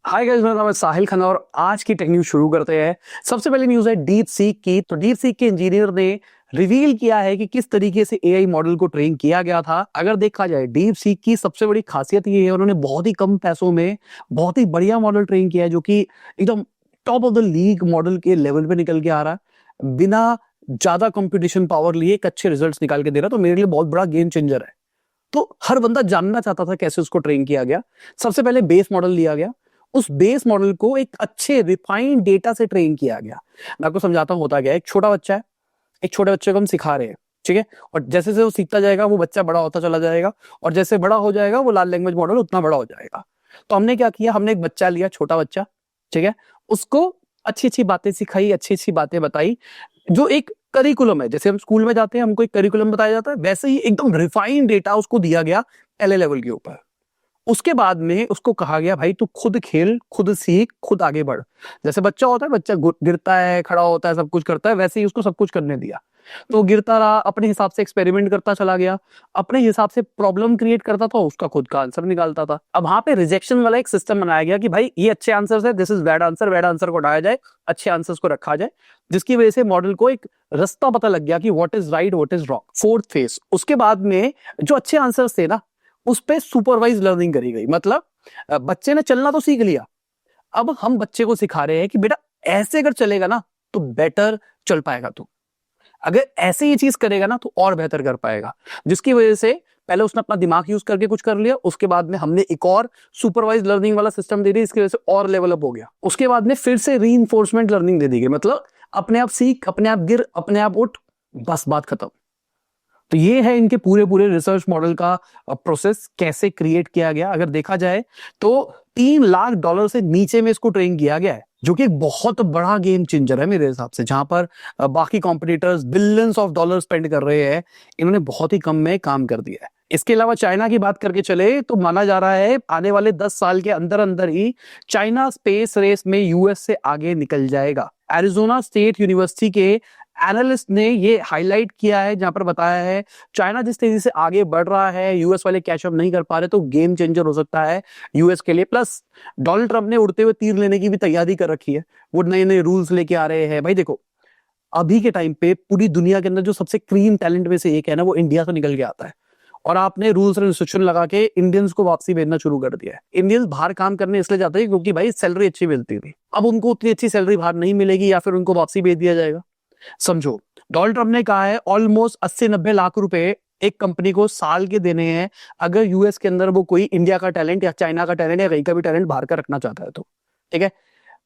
Hi guys, मेरा नाम है साहिल खन्ना और आज की टेक न्यूज शुरू करते हैं। सबसे पहली न्यूज है डीप सीक की। तो डीप सीक के इंजीनियर ने रिवील किया है कि किस तरीके से एआई मॉडल को ट्रेन किया गया था। अगर देखा जाए डीप सीक की सबसे बड़ी खासियत ये है, उन्होंने बहुत ही कम पैसों में बहुत ही बढ़िया मॉडल ट्रेन किया है, जो कि एकदम top of the league model के लेवल पे निकल के आ रहा है, बिना ज्यादा कंप्यूटेशन पावर लिए एक अच्छे रिजल्ट्स निकाल के दे रहा है। तो मेरे लिए बहुत बड़ा गेम चेंजर है। तो हर बंदा जानना चाहता था कैसे उसको ट्रेन किया गया। सबसे पहले बेस मॉडल लिया गया, उस बेस मॉडल को एक अच्छे रिफाइंड डेटा से ट्रेन किया गया। मैं आपको समझाता हूं होता क्या है। एक छोटा बच्चा है, एक छोटे बच्चे को हम सिखा रहे हैं, ठीक है। और जैसे जैसे वो सीखता जाएगा वो बच्चा बड़ा होता चला जाएगा, और जैसे बड़ा हो जाएगा वो लार्ज लैंग्वेज मॉडल उतना बड़ा हो जाएगा। तो हमने क्या किया, हमने एक बच्चा लिया, छोटा बच्चा, ठीक है। उसको अच्छी अच्छी बातें सिखाई, अच्छी अच्छी बातें बताई, जो एक करिकुलम है। जैसे हम स्कूल में जाते हैं, हमको एक करिकुलम बताया जाता है, वैसे ही एकदम रिफाइंड डेटा उसको दिया गया एलए लेवल के ऊपर। उसके बाद में उसको कहा गया, भाई तू खुद खेल, खुद सीख, खुद आगे बढ़। जैसे बच्चा होता है, बच्चा गिरता है, खड़ा होता है, सब कुछ करता है, वैसे ही उसको सब कुछ करने दिया। तो वो गिरता रहा, अपने हिसाब से एक्सपेरिमेंट करता चला गया, अपने हिसाब से प्रॉब्लम क्रिएट करता था, उसका खुद का आंसर निकालता था। अब वहां पे रिजेक्शन वाला एक सिस्टम बनाया गया कि भाई ये अच्छे आंसर है, this is bad answer, bad answer को हटाया जाए, अच्छे आंसर्स को रखा जाए, जिसकी वजह से मॉडल को एक रास्ता पता लग गया कि what is right, what is wrong. Fourth phase, उसके बाद में जो अच्छे आंसर्स थे ना, उस पे सुपरवाइज लर्निंग करी गई। मतलब बच्चे ने चलना तो सीख लिया, अब हम बच्चे को सिखा रहे हैं कि बेटा ऐसे अगर चलेगा ना तो बेटर चल पाएगा तू, अगर ऐसे ये चीज करेगा ना तो और बेहतर कर पाएगा। जिसकी वजह से पहले उसने अपना दिमाग यूज करके कुछ कर लिया, उसके बाद में हमने एक और सुपरवाइज लर्निंग वाला सिस्टम दे दिया, इसकी वजह से और लेवल अप हो गया। उसके बाद में फिर से रीइंफोर्समेंट लर्निंग दे दी गई, मतलब अपने आप सीख, अपने आप गिर, अपने आप उठ, बस बात खत्म। तो ये है इनके पूरे पूरे रिसर्च मॉडल का प्रोसेस कैसे क्रिएट किया गया। अगर देखा जाए तो $3 लाख से नीचे में इसको ट्रेन किया गया है, जो कि एक बहुत बड़ा गेम चेंजर है मेरे हिसाब से। जहां पर बाकी competitors billions of dollar spend कर रहे हैं, इन्होंने बहुत ही कम में काम कर दिया है। इसके अलावा चाइना की बात करके चले तो माना जा रहा है आने वाले 10 साल के अंदर अंदर ही चाइना स्पेस रेस में यूएस से आगे निकल जाएगा। एरिजोना स्टेट यूनिवर्सिटी के एनालिस्ट ने ये हाईलाइट किया है, जहां पर बताया है चाइना जिस तेजी से आगे बढ़ रहा है, यूएस वाले कैचअप नहीं कर पा रहे, तो गेम चेंजर हो सकता है यूएस के लिए। प्लस डोनाल्ड ट्रंप ने उड़ते हुए तीर लेने की भी तैयारी कर रखी है, वो नए नए रूल्स लेके आ रहे हैं। भाई देखो, अभी के टाइम पे पूरी दुनिया के अंदर जो सबसे क्रीम टैलेंट में से एक है ना, वो इंडिया से निकल के आता है। और आपने रूल्स एंड रिस्ट्रिक्शन लगा के इंडियंस को वापसी भेजना शुरू कर दिया है। इंडियंस बाहर काम करने इसलिए जाते हैं क्योंकि भाई सैलरी अच्छी मिलती थी, अब उनको उतनी अच्छी सैलरी बाहर नहीं मिलेगी, या फिर उनको वापसी भेज दिया जाएगा। समझो, डोनाल्ड ट्रंप ने कहा है ऑलमोस्ट 80-90 लाख रुपए एक कंपनी को साल के देने हैं, अगर यूएस के अंदर वो कोई इंडिया का टैलेंट या चाइना का टैलेंट या कहीं का भी टैलेंट बाहर का रखना चाहता है तो। ठीक है,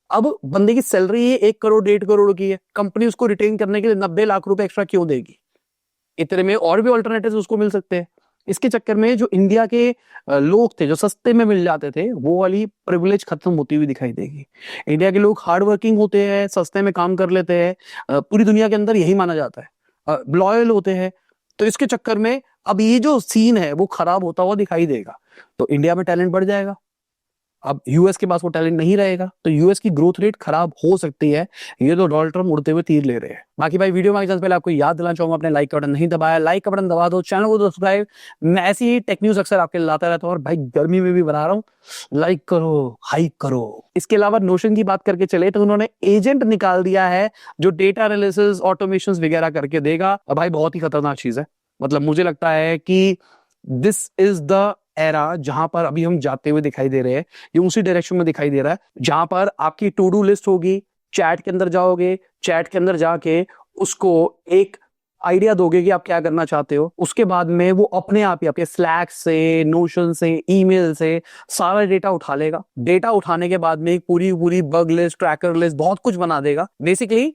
अब बंदे की सैलरी 1 करोड़ 1.5 करोड़ की है, कंपनी उसको रिटेन करने के लिए 90 लाख रुपए एक्स्ट्रा क्यों देगी? इतने में और भी ऑल्टरनेटिव उसको मिल सकते हैं। इसके चक्कर में जो इंडिया के लोग थे, जो सस्ते में मिल जाते थे, वो वाली प्रिविलेज खत्म होती हुई दिखाई देगी। इंडिया के लोग हार्ड वर्किंग होते हैं, सस्ते में काम कर लेते हैं, पूरी दुनिया के अंदर यही माना जाता है, लॉयल होते हैं। तो इसके चक्कर में अब ये जो सीन है वो खराब होता हुआ दिखाई देगा। तो इंडिया में टैलेंट बढ़ जाएगा, अब यूएस के पास वो टैलेंट नहीं रहेगा, तो यूएस की ग्रोथ रेट खराब हो सकती है। ये तो डोनाल्ड ट्रंप उड़ते हुए तीर ले रहे हैं। बाकी भाई वीडियो में आगे पहले आपको याद दिलाना चाहूंगा, अपने लाइक का बटन नहीं दबाया, लाइक का बटन दबा दो, चैनल को सब्सक्राइब। मैं ऐसी ही टेक न्यूज अक्सर आपके लिए लाता रहता हूँ, और भाई गर्मी में भी बना रहा हूँ, लाइक करो, हाइक करो। इसके अलावा नोशन की बात करके चले तो उन्होंने एजेंट निकाल दिया है जो डेटा एनालिसिस, ऑटोमेशन वगैरह करके देगा। भाई बहुत ही खतरनाक चीज है, मतलब मुझे लगता है कि दिस इज द एरा जहां पर अभी हम जाते हुए दिखाई दे रहे हैं। ये उसी डायरेक्शन में दिखाई दे रहा है जहां पर आपकी टू डू लिस्ट होगी, चैट के अंदर जाओगे, चैट के अंदर जाके उसको एक आइडिया दोगे कि आप क्या करना चाहते हो, उसके बाद में वो अपने आप ही आपके स्लैक से, नोशन से, ईमेल से सारा डेटा उठा लेगा। डेटा उठाने के बाद में एक पूरी पूरी बग लिस्ट, ट्रैकर लिस्ट, बहुत कुछ बना देगा। बेसिकली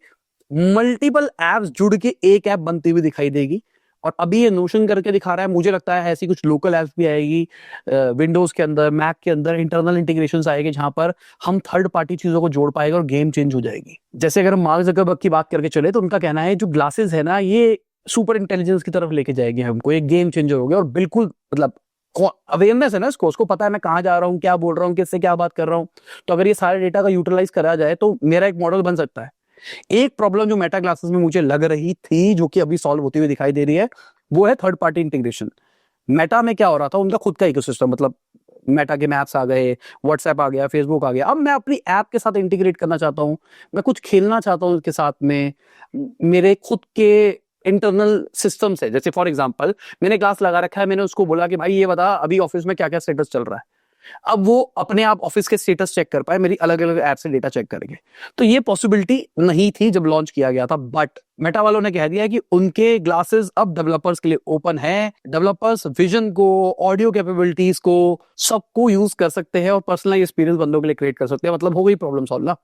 मल्टीपल एप्स जुड़ के एक ऐप बनती हुई दिखाई देगी। और अभी ये नोशन करके दिखा रहा है, मुझे लगता है ऐसी कुछ लोकल एप्स भी आएगी विंडोज के अंदर, मैक के अंदर, इंटरनल इंटीग्रेशंस आएगी जहां पर हम थर्ड पार्टी चीजों को जोड़ पाएगा और गेम चेंज हो जाएगी। जैसे अगर हम मार्क जकरबर्ग की बात करके चले तो उनका कहना है जो ग्लासेस है ना, ये सुपर इंटेलिजेंस की तरफ लेके जाएगी हमको, एक गेम चेंजर हो गया। और बिल्कुल मतलब अवेयरनेस है ना इसको, उसको पता है मैं कहाँ जा रहा हूँ, क्या बोल रहा हूँ, किससे क्या बात कर रहा हूँ। तो अगर ये सारे डेटा का यूटिलाइज करा जाए तो मेरा एक मॉडल बन सकता है। एक प्रॉब्लम जो मेटा ग्लासेस में मुझे लग रही थी, जो कि अभी सॉल्व होती हुई दिखाई दे रही है, वो है थर्ड पार्टी इंटीग्रेशन। मेटा में क्या हो रहा था, उनका खुद का इकोसिस्टम, मतलब मेटा के मैप्स आ गए, व्हाट्सएप आ गया, फेसबुक आ गया। अब मैं अपनी ऐप के साथ इंटीग्रेट करना चाहता हूँ, मैं कुछ खेलना चाहता हूँ उसके साथ में, मेरे खुद के इंटरनल सिस्टम्स है। जैसे फॉर एग्जांपल मैंने क्लास लगा रखा है, मैंने उसको बोला कि भाई ये बता अभी ऑफिस में क्या क्या स्टेटस चल रहा है। अब वो अपने आप ऑफिस के स्टेटस चेक कर पाए मेरी अलग अलग ऐप से डेटा चेक करके। तो ये पॉसिबिलिटी नहीं थी जब लॉन्च किया गया था, बट मेटा वालों ने कह दिया कि उनके ग्लासेस अब डेवलपर्स के लिए ओपन है। डेवलपर्स विजन को, ऑडियो कैपेबिलिटीज को, सबको यूज कर सकते हैं और पर्सनलाइज एक्सपीरियंस बंदों के लिए क्रिएट कर सकते हैं। मतलब हो गई प्रॉब्लम सॉल्व ना,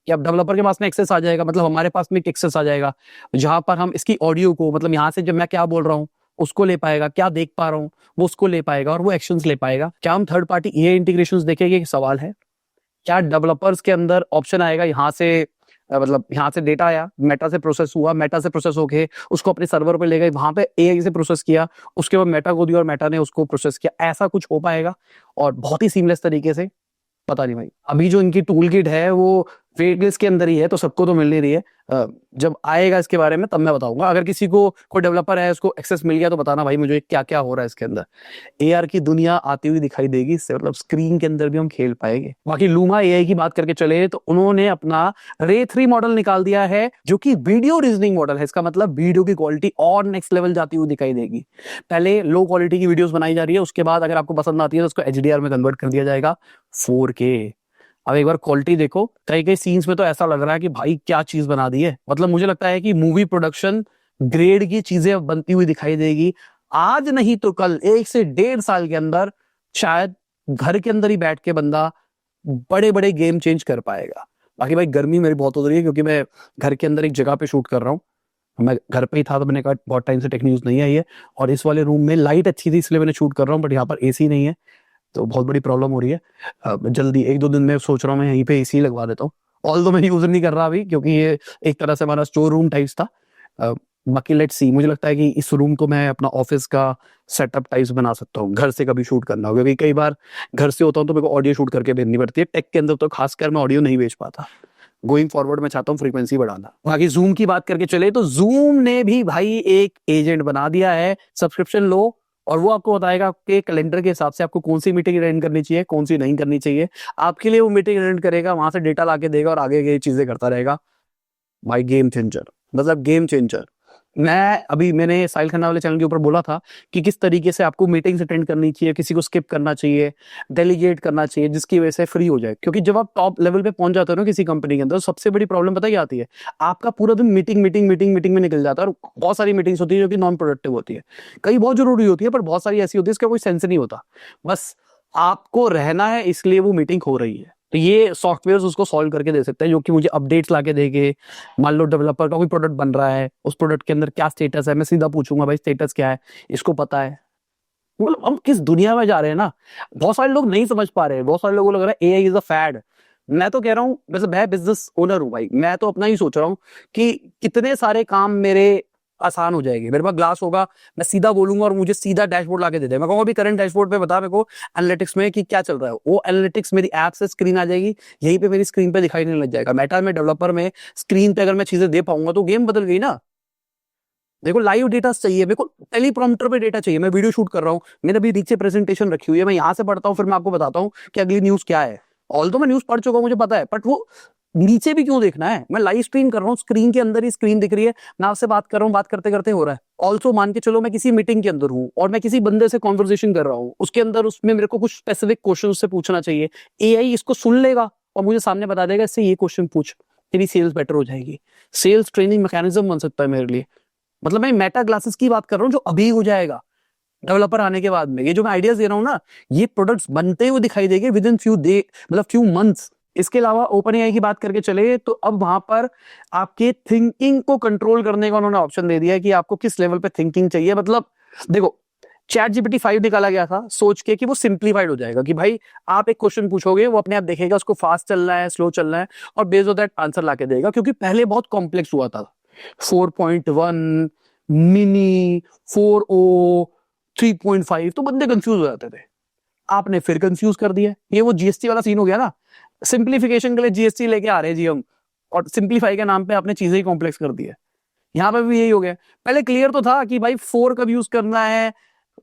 कि अब डेवलपर के पास में एक्सेस आ जाएगा, मतलब हमारे पास में एक एक्सेस आ जाएगा जहां पर हम इसकी ऑडियो को, मतलब यहाँ से जब मैं क्या बोल रहा हूँ उसको ले पाएगा, क्या देख पा रहा हूँ वो उसको ले पाएगा और वो एक्शंस ले पाएगा। क्या हम थर्ड पार्टी ये इंटीग्रेशंस देखेंगे, ये सवाल है। क्या डेवलपर्स के अंदर ऑप्शन आएगा यहाँ से, मतलब यहाँ से डेटा आया, मेटा से प्रोसेस हुआ, मेटा से प्रोसेस होके उसको अपने सर्वर पे ले गए, वहां पे एआई से प्रोसेस किया, उसके बाद मेटा को दिया और मेटा ने उसको प्रोसेस किया। ऐसा कुछ हो पाएगा और बहुत ही सीमलेस तरीके से? पता नहीं भाई। अभी जो इनकी टूल किट है वो वेट लिस्ट के अंदर ही है, तो सबको तो मिल नहीं रही है। जब आएगा इसके बारे में तब मैं बताऊंगा। अगर किसी को, कोई डेवलपर है उसको एक्सेस मिल गया तो बताना भाई मुझे क्या क्या हो रहा है इसके अंदर। एआर की दुनिया आती हुई दिखाई देगी इससे, मतलब स्क्रीन के अंदर भी हम खेल पाएंगे। बाकी लूमा एआई की बात करके चले तो उन्होंने अपना रे 3 मॉडल निकाल दिया है जो कि वीडियो रीजनिंग मॉडल है। इसका मतलब वीडियो की क्वालिटी और नेक्स्ट लेवल जाती हुई दिखाई देगी। पहले लो क्वालिटी की वीडियोस बनाई जा रही है, उसके बाद अगर आपको पसंद आती है तो उसको एचडीआर में कन्वर्ट कर दिया जाएगा 4K। अब एक बार क्वालिटी देखो, कई कई सीन्स में तो ऐसा लग रहा है कि भाई क्या चीज बना दी है। मतलब मुझे लगता है कि मूवी प्रोडक्शन ग्रेड की चीजें बनती हुई दिखाई देगी। आज नहीं तो कल, 1 से 1.5 साल के अंदर शायद घर के अंदर ही बैठ के बंदा बड़े बड़े गेम चेंज कर पाएगा। बाकी भाई गर्मी मेरी बहुत हो रही है क्योंकि मैं घर के अंदर एक जगह पे शूट कर रहा हूँ। मैं घर पे ही था तो मैंने कहा बहुत टाइम से टेक न्यूज नहीं आई है, और इस वाले रूम में लाइट अच्छी थी इसलिए मैंने शूट कर रहा हूँ, बट यहाँ पर एसी नहीं है तो बहुत बड़ी प्रॉब्लम हो रही है। जल्दी 1-2 दिन में सोच रहा हूँ मैं यहीं पे एसी लगवा देता हूँ। ऑल दो मैं यूज नहीं कर रहा अभी क्योंकि ये एक तरह से हमारा स्टोर रूम टाइप्स था। बाकी लेट्स सी, मुझे लगता है कि इस रूम को मैं अपना ऑफिस का सेटअप टाइप्स बना सकता हूँ, घर से कभी शूट करना हो, क्योंकि कई बार घर से होता हूँ तो मेरे को ऑडियो शूट करके भेजनी पड़ती है। टेक के अंदर तो खासकर मैं ऑडियो नहीं भेज पाता। गोइंग फॉरवर्ड मैं चाहता हूँ फ्रीक्वेंसी बढ़ाना। बाकी जूम की बात करके चले तो जूम ने भी भाई एक एजेंट बना दिया है। सब्सक्रिप्शन लो और वो आपको बताएगा आपके कैलेंडर के हिसाब से आपको कौन सी मीटिंग अटेंड करनी चाहिए, कौन सी नहीं करनी चाहिए। आपके लिए वो मीटिंग अटेंड करेगा, वहां से डेटा लाके देगा और आगे ये चीजें करता रहेगा। भाई गेम चेंजर, मतलब गेम चेंजर। मैंने साहिल खन्ना वाले चैनल के ऊपर बोला था कि किस तरीके से आपको मीटिंग्स अटेंड करनी चाहिए, किसी को स्किप करना चाहिए, डेलीगेट करना चाहिए, जिसकी वजह से फ्री हो जाए। क्योंकि जब आप टॉप लेवल पे पहुंच जाते हो ना किसी कंपनी के अंदर, तो सबसे बड़ी प्रॉब्लम पता क्या आती है? आपका पूरा दिन मीटिंग मीटिंग मीटिंग मीटिंग में निकल जाता है और बहुत सारी मीटिंग्स होती है जो कि नॉन प्रोडक्टिव होती है। कई बहुत जरूरी होती है पर बहुत सारी ऐसी होती है इसका कोई सेंस नहीं होता। बस आपको रहना है इसलिए वो मीटिंग हो रही है। तो ये सॉफ्टवेयर उसको सॉल्व करके दे सकते हैं, जो कि मुझे अपडेट्स लाके देके, मान लो डेवलपर का कोई प्रोडक्ट बन रहा है, उस प्रोडक्ट के अंदर क्या स्टेटस है, मैं सीधा पूछूंगा भाई स्टेटस क्या है, इसको पता है। मतलब हम किस दुनिया में जा रहे हैं ना। बहुत सारे लोग नहीं समझ पा रहे हैं, बहुत सारे लोगों को लग रहा है एआई इज अ फैड। मैं तो कह रहा हूँ, वैसे मैं बिजनेस ओनर हूँ भाई, मैं तो अपना ही सोच रहा हूँ कि कितने सारे काम मेरे आसान हो जाएंगे। मेरे पास ग्लास होगा, मैं सीधा बोलूंगा और मुझे सीधा डैशबोर्ड लाके दे दे। मैं कहूंगा अभी करंट डैशबोर्ड पे बता मेरे को एनालिटिक्स में कि क्या चल रहा है। वो एनालिटिक्स मेरी ऐप से स्क्रीन आ जाएगी, यहीं पे मेरी स्क्रीन पे दिखाई नहीं लग जाएगा। मेटा में, डेवलपर में, स्क्रीन पे अगर मैं चीजें दे पाऊंगा तो गेम बदल गई ना। देखो लाइव डेटा चाहिए, मेरे को टेलीप्रॉम्प्टर पे डेटा चाहिए। मैं वीडियो शूट कर रहा हूँ, मैंने अभी नीचे प्रेजेंटेशन रखी हुई है, मैं यहाँ से पढ़ता हूँ फिर मैं आपको बताता हूँ कि अगली न्यूज क्या है। ऑल तो मैं न्यूज पढ़ चुका हूँ, मुझे पता है, बट वो नीचे भी क्यों देखना है? मैं लाइव स्ट्रीम कर रहा हूँ, स्क्रीन के अंदर ही स्क्रीन दिख रही है, मैं आपसे बात कर रहा हूँ, बात करते करते हो रहा है। ऑल्सो मान के चलो मैं किसी मीटिंग के अंदर हूँ और मैं किसी बंदे से कॉन्वर्सेशन कर रहा हूँ, उसके अंदर उसमें मेरे को कुछ स्पेसिफिक क्वेश्चन से पूछना चाहिए। एआई इसको सुन लेगा और मुझे सामने बता देगा इससे ये क्वेश्चन पूछ, तेरी सेल्स बेटर हो जाएगी। सेल्स ट्रेनिंग मैकेनिज्म बन सकता है मेरे लिए। मतलब मैं मेटा ग्लासेस की बात कर रहा हूँ जो अभी हो जाएगा डेवलपर आने के बाद में। ये जो मैं आइडियाज दे रहा हूँ ना, ये प्रोडक्ट्स बनते हुए दिखाई देंगे विद इन फ्यू डे, मतलब फ्यू मंथ्स। इसके अलावा ओपन एआई की बात करके चले तो अब वहां पर आपके थिंकिंग को कंट्रोल करने का उन्होंने ऑप्शन दे दिया है कि आपको किस लेवल पे थिंकिंग चाहिए। मतलब देखो ChatGPT 5 निकाला गया था सोच के कि वो सिंप्लीफाइड हो जाएगा, कि भाई आप एक क्वेश्चन पूछोगे वो अपने आप देखेगा उसको फास्ट चलना है, स्लो चलना है, और बेस्ड ऑन दैट आंसर लाके देगा। क्योंकि पहले बहुत कॉम्प्लेक्स हुआ था, 4.1 मिनी, 4O, 3.5, तो बंदे कंफ्यूज हो जाते थे। आपने फिर कंफ्यूज कर दिया। ये वो जीएसटी वाला सीन हो गया ना, सिंप्लीफिकेशन के लिए जीएसटी लेके आ रहे हैं जी हम, और सिंप्लीफाई के नाम पे आपने चीजें ही कॉम्प्लेक्स कर दी है। यहाँ पे भी यही हो गया। पहले क्लियर तो था कि भाई 4 कब यूज करना है,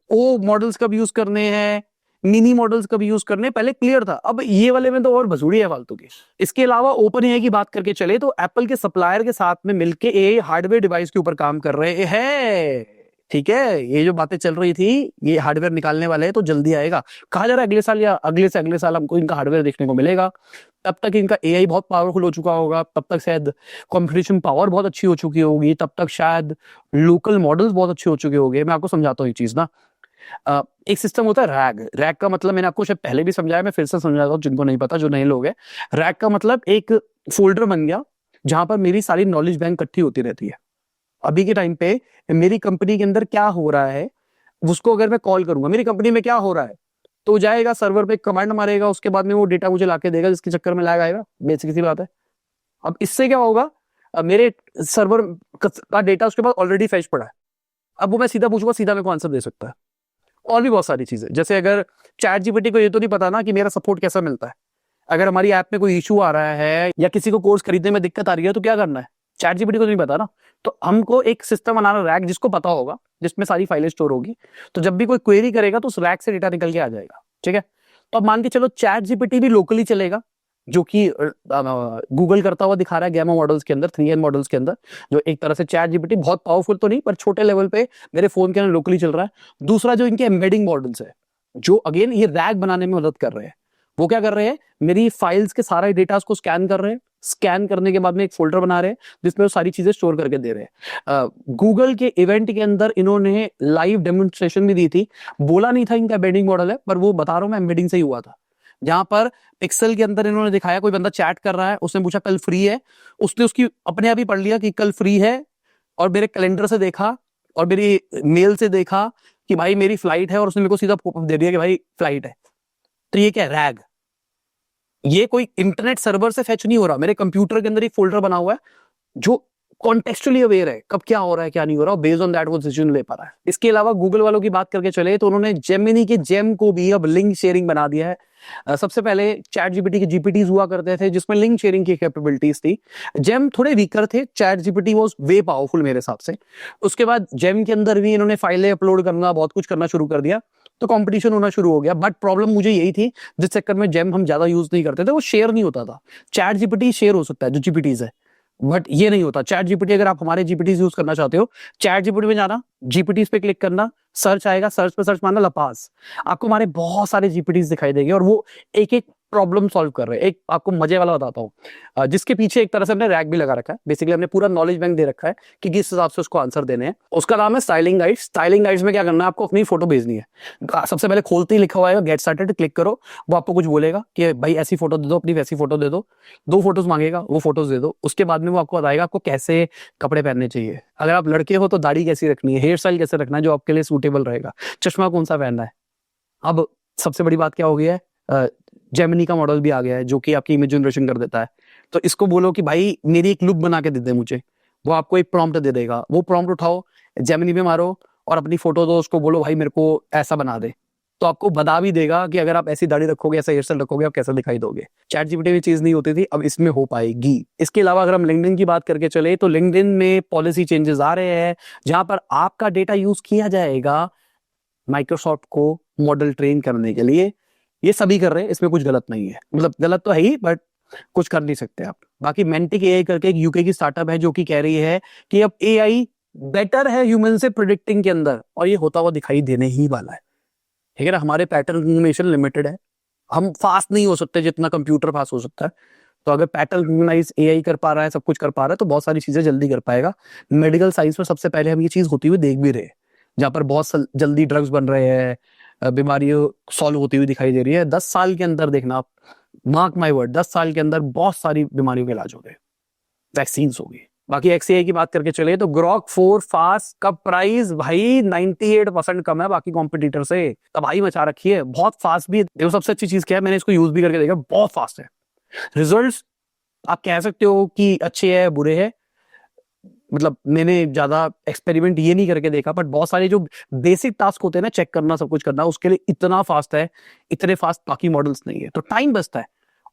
ओ मॉडल्स कब यूज करने हैं, मिनी मॉडल्स कब यूज करने, पहले क्लियर था, अब ये वाले में तो और भसूड़ी है फालतू की। इसके अलावा ओपन एआई की बात करके चले तो एप्पल के सप्लायर के साथ में मिलके एआई हार्डवेयर डिवाइस के ऊपर काम कर रहे हैं। ठीक है, ये जो बातें चल रही थी, ये हार्डवेयर निकालने वाले हैं तो जल्दी आएगा, कहा जा रहा है अगले साल या अगले से अगले साल हमको इनका हार्डवेयर देखने को मिलेगा। तब तक इनका एआई बहुत पावरफुल हो चुका होगा, तब तक शायद कंप्यूटेशन पावर बहुत अच्छी हो चुकी होगी, तब तक शायद लोकल मॉडल्स बहुत अच्छे हो चुके होंगे। मैं आपको समझाता हूँ ये चीज ना, एक सिस्टम होता है रैग। रैग का मतलब मैंने आपको शायद पहले भी समझाया, मैं फिर से समझाता हूँ जिनको नहीं पता, जो नए लोग हैं। रैग का मतलब एक फोल्डर बन गया जहां पर मेरी सारी नॉलेज बैंक इकट्ठी होती रहती है। अभी के टाइम पे मेरी कंपनी के अंदर क्या हो रहा है, उसको अगर मैं कॉल करूंगा मेरी कंपनी में क्या हो रहा है, तो जाएगा सर्वर पे कमांड मारेगा, उसके बाद में वो डेटा मुझे लाके देगा, जिसके चक्कर में लैग आएगा। बेसिक सी बात है। अब इससे क्या होगा, मेरे सर्वर का डेटा उसके पास ऑलरेडी फेच पड़ा है, अब वो मैं सीधा पूछूंगा, सीधा मेरे को आंसर दे सकता है। और भी बहुत सारी चीजें, जैसे अगर चैट जीपीटी को ये तो नहीं पता ना कि मेरा सपोर्ट कैसा मिलता है, अगर हमारी ऐप में कोई इशू आ रहा है या किसी को कोर्स खरीदने में दिक्कत आ रही है तो क्या करना है, चैट जीपीटी को तो नहीं पता ना। तो हमको एक सिस्टम बनाना, रैक जिसको पता होगा, जिसमें सारी फाइलें स्टोर होगी, तो जब भी कोई क्वेरी करेगा तो उस रैक से डेटा निकल के आ जाएगा। ठीक है, तो अब मान के चलो चैट जीपीटी भी लोकली चलेगा, जो कि गूगल करता हुआ दिखा रहा है गैमा मॉडल्स के अंदर, 3N मॉडल्स के अंदर, जो एक तरह से चैट जीपीटी बहुत पावरफुल तो नहीं पर छोटे लेवल पे मेरे फोन के अंदर लोकली चल रहा है। दूसरा जो इनके एम्बेडिंग मॉडल्स है, जो अगेन ये रैग बनाने में मदद कर रहे हैं, वो क्या कर रहे हैं, मेरी फाइल्स के सारा डेटा को स्कैन कर रहे हैं, स्कैन करने के बाद में एक फोल्डर बना रहे हैं जिसमें वो सारी चीजें स्टोर करके दे रहे हैं। गूगल के इवेंट के अंदर इन्होंने लाइव डेमोन्स्ट्रेशन भी दी थी, बोला नहीं था इनका एम्बेडिंग मॉडल है, पर वो बता रहा हूं मैं, एम्बेडिंग से ही हुआ था। जहां पर पिक्सल के अंदर इन्होंने दिखाया कोई बंदा चैट कर रहा है, उसने पूछा कल फ्री है, उसने उसकी अपने आप ही पढ़ लिया कि कल फ्री है, और मेरे कैलेंडर से देखा और मेरी मेल से देखा कि भाई मेरी फ्लाइट है, और उसने मेरे को सीधा पॉपअप दे दिया कि भाई फ्लाइट है। तो ये क्या है, रैग। ये कोई इंटरनेट सर्वर से फेच नहीं हो रहा, मेरे कंप्यूटर के अंदर एक फोल्डर बना हुआ है जो कॉन्टेक्चुअली अवेयर है कब क्या हो रहा है क्या नहीं हो रहा, और बेस्ड ऑन दैट वो डिसीजन ले पा रहा है। इसके अलावा गूगल वालों की बात करके चले तो उन्होंने जेमिनी के जेम को भी अब लिंक शेयरिंग बना दिया है। सबसे पहले चैट जीपीटी के जीपीटीज हुआ करते थे जिसमें लिंक शेयरिंग की कैपेबिलिटीज थी, जेम थोड़े वीकर थे, chat GPT was way powerful मेरे हिसाब से। उसके बाद जेम के अंदर भी इन्होंने फाइलें अपलोड करना, बहुत कुछ करना शुरू कर दिया, तो कंपटीशन होना शुरू हो गया। बट प्रॉब्लम मुझे यही थी, जिस चक्कर में जेम हम ज्यादा यूज नहीं करते थे, वो शेयर नहीं होता था। चैट जीपीटी शेयर हो सकता है जो जीपीटीज है, बट ये नहीं होता। चैट जीपीटी अगर आप हमारे जीपीटी यूज करना चाहते हो, चैट जीपीटी में जाना, जीपीटी पे क्लिक करना, सर्च आएगा, सर्च पे सर्च मारना लपास, आपको हमारे बहुत सारे जीपीटी दिखाई देंगे, और वो एक एक प्रॉब्लम सॉल्व कर रहे हैं। एक आपको मजे वाला बताता हूँ, जिसके पीछे एक तरह से हमने रैक भी लगा रखा है, बेसिकली हमने पूरा नॉलेज बैंक दे रखा है कि किस हिसाब से उसको आंसर देने हैं। उसका नाम है स्टाइलिंग गाइड्स। स्टाइलिंग गाइड्स में क्या करना है, आपको अपनी फोटो भेजनी है। सबसे पहले खोलते ही लिखा हुआ है गेट स्टार्टेड, क्लिक करो, वो आपको कुछ बोलेगा कि भाई ऐसी फोटो दे दो, अपनी वैसी फोटो दे दो, 2 फोटोज मांगेगा, वो फोटोज दे दो। उसके बाद में वो आपको बताएगा आपको कैसे कपड़े पहनने चाहिए। अगर आप लड़के हो तो दाढ़ी कैसी रखनी है, हेयर स्टाइल कैसे रखना है जो आपके लिए सूटेबल रहेगा, चश्मा कौन सा पहनना है। अब सबसे बड़ी बात क्या हो गई है, जेमिनी का मॉडल भी आ गया है जो कि आपकी इमेज जनरेशन कर देता है। तो इसको बोलो कि भाई मेरी एक लुक बना के दे दे मुझे, वो आपको एक प्रॉम्प्ट दे देगा, वो प्रॉम्प्ट उठाओ, जेमिनी पे मारो और अपनी फोटो दो, उसको बोलो भाई मेरे को ऐसा बना दे, तो आपको बता भी देगा कि अगर आप ऐसी दाढ़ी रखोगे, ऐसा हेयर स्टाइल रखोगे, आप कैसा दिखाई दोगे। चैट जीपीटी में चीज नहीं होती थी, अब इसमें हो पाएगी। इसके अलावा अगर हम लिंक्डइन की बात करके चले तो लिंक्डइन में पॉलिसी चेंजेस आ रहे हैं जहां पर आपका डेटा यूज किया जाएगा माइक्रोसॉफ्ट को मॉडल ट्रेन करने के लिए। ये सभी कर रहे हैं, इसमें कुछ गलत नहीं है, मतलब गलत तो है ही बट कुछ कर नहीं सकते आप। बाकी मेंटिक एआई करके एक यूके की स्टार्टअप है जो कि कह रही है कि अब एआई बेटर है ह्यूमन से प्रिडिक्टिंग के अंदर, और ये होता हुआ दिखाई देने ही वाला है। ठीक है ना, हमारे पैटर्न रिकग्निशन लिमिटेड है, हम फास्ट नहीं हो सकते जितना कंप्यूटर फास्ट हो सकता है। तो अगर पैटर्न रिकग्नाइज एआई कर पा रहा है, सब कुछ कर पा रहा है, तो बहुत सारी चीजें जल्दी कर पाएगा। मेडिकल साइंस में सबसे पहले हम ये चीज होती हुई देख भी रहे हैं, जहां पर बहुत जल्दी ड्रग्स बन रहे हैं, बीमारियों सॉल्व होती हुई दिखाई दे रही है। 10 साल के अंदर देखना आप, मार्क माई वर्ड, 10 साल के अंदर बहुत सारी बीमारियों के इलाज हो गए, वैक्सीन होगी। बाकी XAI की बात करके चले तो ग्रॉक 4 फास्ट का प्राइस भाई 98% कम है बाकी कॉम्पिटिटर से, तबाही मचा रखी है, बहुत फास्ट भी है। देखो सबसे अच्छी चीज क्या है, मैंने इसको यूज भी करके देखा, बहुत फास्ट है। रिजल्ट्स आप कह सकते हो कि अच्छे है बुरे है, मतलब मैंने ज्यादा एक्सपेरिमेंट ये नहीं करके देखा, बट बहुत सारे जो बेसिक टास्क होते हैं ना, चेक करना, सब कुछ करना, उसके लिए इतना फास्ट है, इतने फास्ट बाकी मॉडल्स नहीं है, तो टाइम बचता है।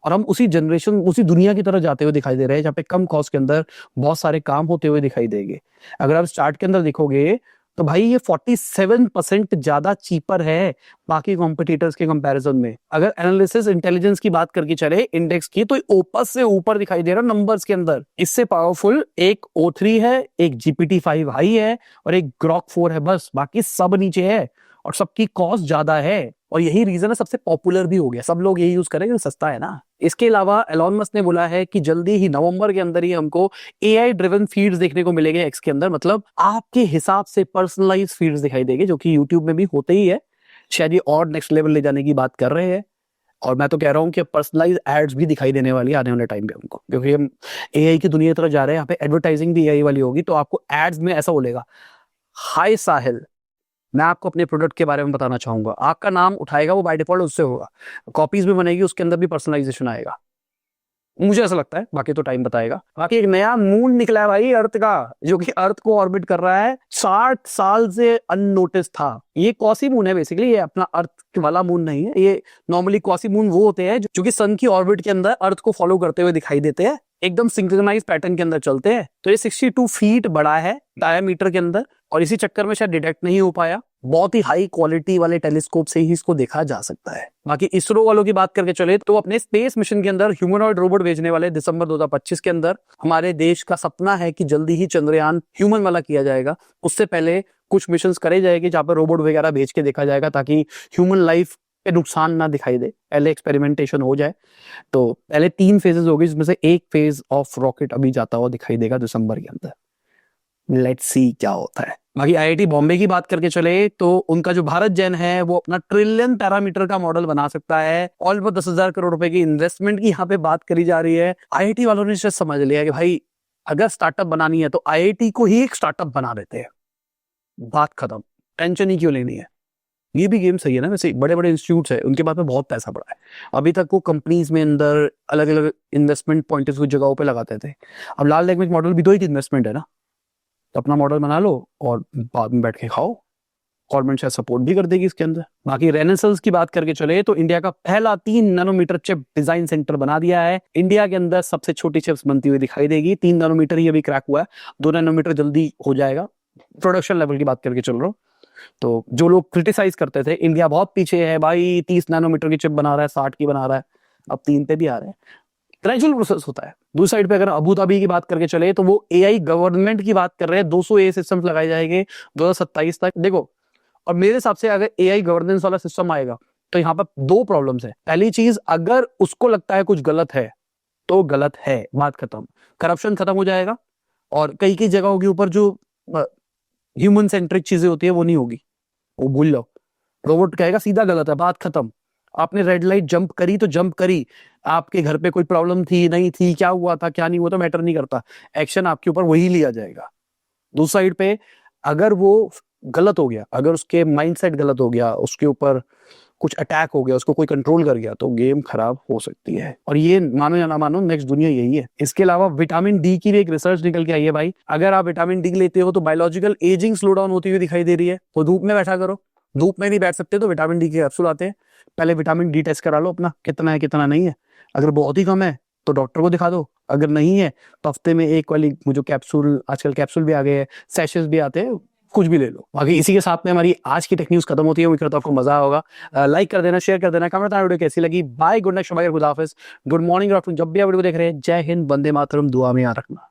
और हम उसी जनरेशन, उसी दुनिया की तरह जाते हुए दिखाई दे रहे हैं जहाँ पे कम कॉस्ट के अंदर बहुत सारे काम होते हुए दिखाई देंगे। अगर आप स्टार्ट के अंदर देखोगे तो भाई ये 47% ज्यादा चीपर है बाकी कॉम्पिटिटर्स के कंपैरिजन में। अगर एनालिसिस इंटेलिजेंस की बात करके चले इंडेक्स की, तो ओपस से ऊपर दिखाई दे रहा नंबर्स के अंदर। इससे पावरफुल एक O3 है, एक GPT-5 हाई है और एक ग्रॉक 4 है, बस बाकी सब नीचे है और सबकी कॉस्ट ज्यादा है। और यही रीजन है सबसे पॉपुलर भी हो गया, सब लोग यही यूज करेंगे, सस्ता है ना। इसके अलावा एलॉन मस्क ने बोला है कि जल्दी ही नवंबर के अंदर ही हमको एआई ड्रिवन फीड्स देखने को मिलेंगे एक्स के अंदर, मतलब आपके हिसाब से पर्सनलाइज फीड्स दिखाई देंगे, जो कि यूट्यूब में भी होते ही है। शायद ये और नेक्स्ट लेवल ले जाने की बात कर रहे हैं। और मैं तो कह रहा हूँ कि पर्सनलाइज एड्स भी दिखाई देने वाली है आने वाले टाइम पे हमको, क्योंकि हम एआई की दुनिया की तरफ जा रहे हैं। यहाँ पे एडवर्टाइजिंग भी एआई वाली होगी, तो आपको एड्स में ऐसा बोलेगा, हाय साहिल, मैं आपको अपने प्रोडक्ट के बारे में बताना चाहूंगा। आपका नाम उठाएगा, वो बाय डिफॉल्ट उससे होगा। कॉपीज भी बनेगी, उसके अंदर भी पर्सनलाइजेशन आएगा, मुझे ऐसा लगता है, बाकी तो टाइम बताएगा। बाकी एक नया मून निकला है भाई अर्थ का, जो कि अर्थ को ऑर्बिट कर रहा है। 60 साल से अननोटिस था। ये कॉसी मून है बेसिकली, ये अपना अर्थ वाला मून नहीं है। ये नॉर्मली कॉसी मून वो होते हैं जो कि सन की ऑर्बिट के अंदर अर्थ को फॉलो करते हुए दिखाई देते हैं, एकदम सिंक्रोनाइज पैटर्न के अंदर चलते हैं। तो ये 62 फीट बड़ा है डायमीटर के अंदर, और इसी चक्कर में शायद डिटेक्ट नहीं हो पाया। बहुत ही हाई क्वालिटी वाले टेलीस्कोप से ही इसको देखा जा सकता है। बाकी इसरो वालों की बात करके चले तो अपने स्पेस मिशन के अंदर ह्यूमनॉइड रोबोट भेजने वाले दिसंबर 2025 के अंदर। हमारे देश का सपना है कि जल्दी ही चंद्रयान ह्यूमन वाला किया जाएगा। उससे पहले कुछ मिशन करे जाएंगे जहां पर रोबोट वगैरह भेज के देखा जाएगा, ताकि ह्यूमन लाइफ पे नुकसान ना दिखाई दे, पहले एक्सपेरिमेंटेशन हो जाए। तो पहले 3 फेजेस होगी, जिसमें से एक फेज ऑफ रॉकेट अभी जाता हुआ दिखाई देगा दिसंबर के अंदर। लेट्स सी क्या होता है। बाकी आईआईटी बॉम्बे की बात करके चले तो उनका जो भारत जेन है वो अपना ट्रिलियन पैरामीटर का मॉडल बना सकता है। ऑलमोस्ट 10,000 करोड़ रुपए की इन्वेस्टमेंट की यहाँ पे बात करी जा रही है। आईआईटी वालों ने शायद समझ लिया कि भाई अगर स्टार्टअप बनानी है तो आईआईटी को ही एक स्टार्टअप बना देते हैं, बात खत्म, टेंशन ही क्यों लेनी है। ये भी गेम सही है ना, वैसे बड़े बड़े इंस्टीट्यूट्स है उनके पास में बहुत पैसा पड़ा है। अभी तक वो कंपनीज में अंदर अलग अलग इन्वेस्टमेंट पॉइंट कुछ जगहों पे लगाते थे। अब लाल लैंग्वेज मॉडल भी तो एक इन्वेस्टमेंट है ना, तो अपना मॉडल बना लो और बाद में बैठ के खाओ। गवर्नमेंट शायद सपोर्ट भी कर देगी इसके अंदर। बाकी रेनेसांस की बात करके चले तो इंडिया का पहला 3 नैनोमीटर चिप डिजाइन सेंटर बना दिया है। इंडिया के अंदर सबसे छोटी चिप्स बनती हुई दिखाई देगी। 3 नैनोमीटर ही अभी क्रैक हुआ है, 2 नैनोमीटर जल्दी हो जाएगा। प्रोडक्शन लेवल की बात करके चल रहा हूँ। तो जो लोग क्रिटिसाइज करते थे इंडिया बहुत पीछे है भाई, 30 नैनोमीटर की चिप बना रहा है, 60 की बना रहा है, अब 3 पे भी आ रहे हैं। ग्रेजुअल प्रोसेस होता है। दूसरी साइड पे अगर अबू धाबी की बात करके चले तो वो एआई गवर्नमेंट की बात कर रहे हैं। 200 एआई सिस्टम्स लगाए जाएंगे 2027 तक। देखो, और मेरे हिसाब से अगर एआई गवर्नेंस वाला सिस्टम आएगा तो यहाँ पर 2 प्रॉब्लम्स है। पहली चीज, अगर उसको लगता है कुछ गलत है तो गलत है, बात खत्म। करप्शन खत्म हो जाएगा और कई कई जगहों के ऊपर जो ह्यूमन सेंट्रिक चीजें होती है वो नहीं होगी, वो भूल लो। रोबोट कहेगा सीधा गलत है, बात खत्म। आपने रेड लाइट जंप करी तो जंप करी, आपके घर पे कोई प्रॉब्लम थी नहीं थी, क्या हुआ था क्या नहीं हुआ तो मैटर नहीं करता, एक्शन आपके ऊपर वही लिया जाएगा। दूसरी साइड पे अगर वो गलत हो गया, अगर उसके माइंडसेट गलत हो गया, उसके ऊपर कुछ अटैक हो गया, उसको कोई कंट्रोल कर गया, तो गेम खराब हो सकती है। और ये मानो या ना मानो नेक्स्ट दुनिया यही है। इसके अलावा विटामिन डी की भी एक रिसर्च निकल के आई है भाई। अगर आप विटामिन डी लेते हो तो बायोलॉजिकल एजिंग स्लो डाउन होती हुई दिखाई दे रही है। तो धूप में बैठा करो, धूप में नहीं बैठ सकते तो विटामिन डी के कैप्सूल आते हैं, पहले विटामिन डी टेस्ट करा लो अपना कितना है कितना नहीं है। अगर बहुत ही कम है तो डॉक्टर को दिखा दो, अगर नहीं है तो हफ्ते में एक वाली जो कैप्सूल, आजकल कैप्सूल भी आ गए हैं, सैशेस भी आते हैं, कुछ भी ले लो। बाकी इसी के साथ में हमारी आज की टेक न्यूज खत्म होती है। उम्मीद करता हूं आपको मजा होगा। लाइक कर देना, शेयर कर देना, कमेंट करना वीडियो कैसी लगी। बाय, गुड नाइट, शुभ खुदा हाफिज, गुड मॉर्निंग, आफ्टरनून, जब भी आप वीडियो देख रहे हैं। जय हिंद, वंदे मातरम, दुआ में याद रखना।